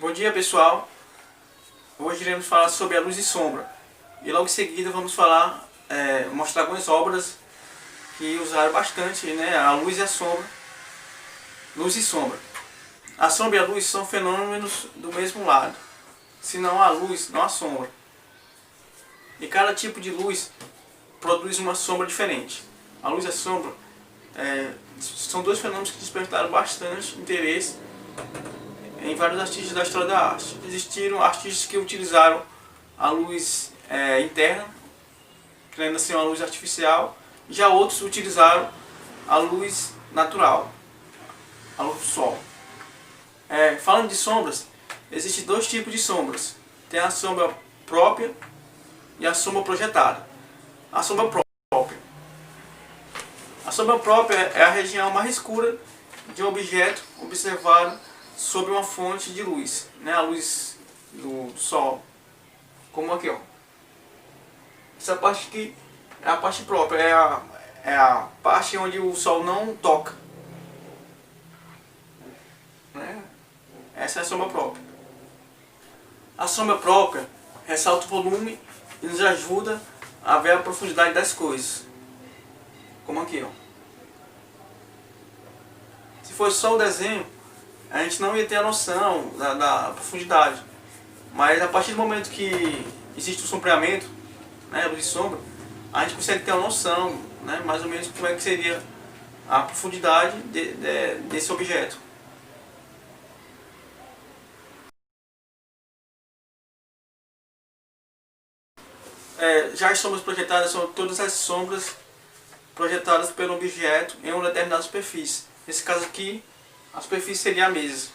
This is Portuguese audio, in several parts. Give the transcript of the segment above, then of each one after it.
Bom dia, pessoal. Hoje iremos falar sobre a luz e sombra. E logo em seguida vamos mostrar algumas obras que usaram bastante, né, a luz e a sombra. Luz e sombra. A sombra e a luz são fenômenos do mesmo lado. Se não há luz, não há sombra. E cada tipo de luz produz uma sombra diferente. A luz e a sombra são dois fenômenos que despertaram bastante interesse em vários artistas da história da arte. Existiram artistas que utilizaram a luz interna, criando assim uma luz artificial, já outros utilizaram a luz natural, a luz do sol. Falando de sombras, existem dois tipos de sombras. Tem a sombra própria e a sombra projetada. A sombra própria. A sombra própria é a região mais escura de um objeto observado sobre uma fonte de luz, né? A luz do sol, como aqui, ó. Essa parte aqui é a parte própria, é a parte onde o sol não toca, né? Essa é a sombra própria. A sombra própria ressalta o volume e nos ajuda a ver a profundidade das coisas, como aqui, ó. Se fosse só o desenho, a gente não ia ter a noção da profundidade. Mas a partir do momento que existe o sombreamento, né, luz e sombra, a gente consegue ter uma noção, né, mais ou menos como é que seria a profundidade desse objeto. Já as sombras projetadas são todas as sombras projetadas pelo objeto em uma determinada superfície. Nesse caso aqui, a superfície seria a mesa.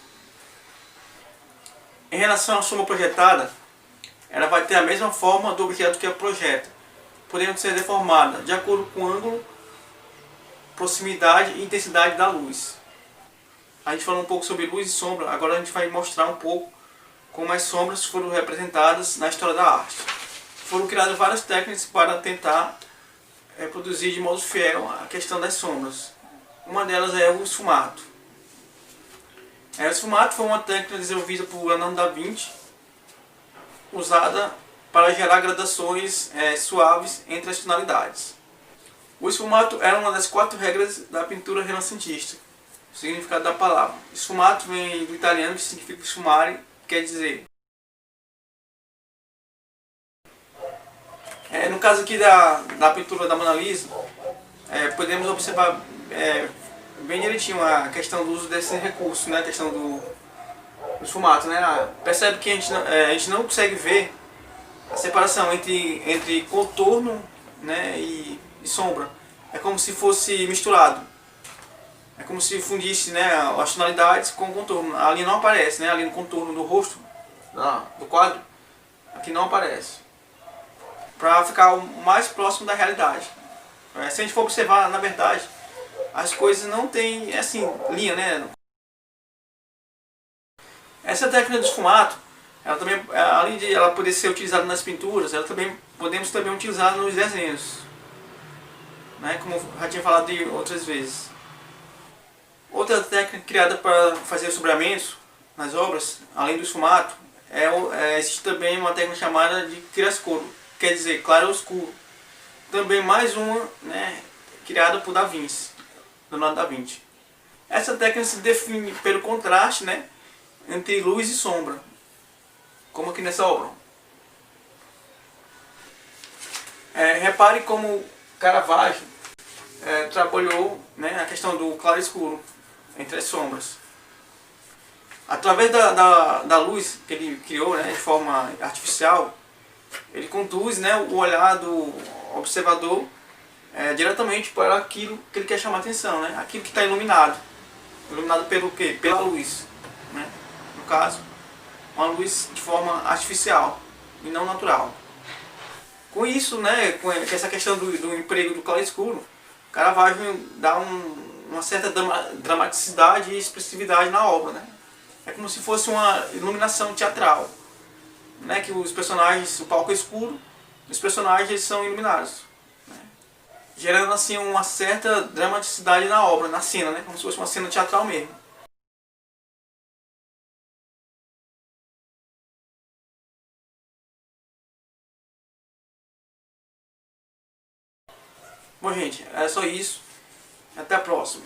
Em relação à sombra projetada, ela vai ter a mesma forma do objeto que a projeta, podendo ser deformada de acordo com o ângulo, proximidade e intensidade da luz. A gente falou um pouco sobre luz e sombra, agora a gente vai mostrar um pouco como as sombras foram representadas na história da arte. Foram criadas várias técnicas para tentar reproduzir de modo fiel a questão das sombras. Uma delas é o esfumato. O esfumato foi uma técnica desenvolvida por Leonardo da Vinci, usada para gerar gradações suaves entre as tonalidades. O esfumato era uma das 4 regras da pintura renascentista. O significado da palavra. Esfumato vem do italiano, que significa sfumare, quer dizer. No caso aqui da pintura da Mona Lisa, podemos observar bem direitinho a questão do uso desse recurso, né? A questão do esfumato, né? Percebe que a gente não consegue ver a separação entre contorno, né, e sombra. É como se fosse misturado. É como se fundisse, né, as tonalidades com o contorno. Ali não aparece, né? Ali no contorno do rosto, do quadro, aqui não aparece. Para ficar o mais próximo da realidade. Se a gente for observar, na verdade, as coisas não tem assim linha, né? Essa técnica do esfumato, ela também, além de ela poder ser utilizada nas pinturas, podemos também utilizar nos desenhos, né? Como eu já tinha falado de outras vezes. Outra técnica criada para fazer sombreamentos nas obras, além do esfumato, existe também uma técnica chamada de chiaroscuro, quer dizer claro ou escuro. Também mais uma, né, criada por Da Vinci, Leonardo da Vinci. Essa técnica se define pelo contraste, né, entre luz e sombra, como aqui nessa obra. Repare como Caravaggio trabalhou, né, a questão do claro e escuro entre as sombras. Através da luz que ele criou, né, de forma artificial, ele conduz, né, o olhar do observador diretamente para aquilo que ele quer chamar a atenção, né, aquilo que está iluminado. Iluminado pelo quê? Pela luz, né? No caso, uma luz de forma artificial e não natural. Com isso, né, com essa questão do emprego do claro escuro, Caravaggio dá uma certa dramaticidade e expressividade na obra, né? É como se fosse uma iluminação teatral, né, que os personagens, o palco é escuro, os personagens são iluminados, né, gerando assim uma certa dramaticidade na obra, na cena, né, como se fosse uma cena teatral mesmo. Bom, gente, é só isso. Até a próxima.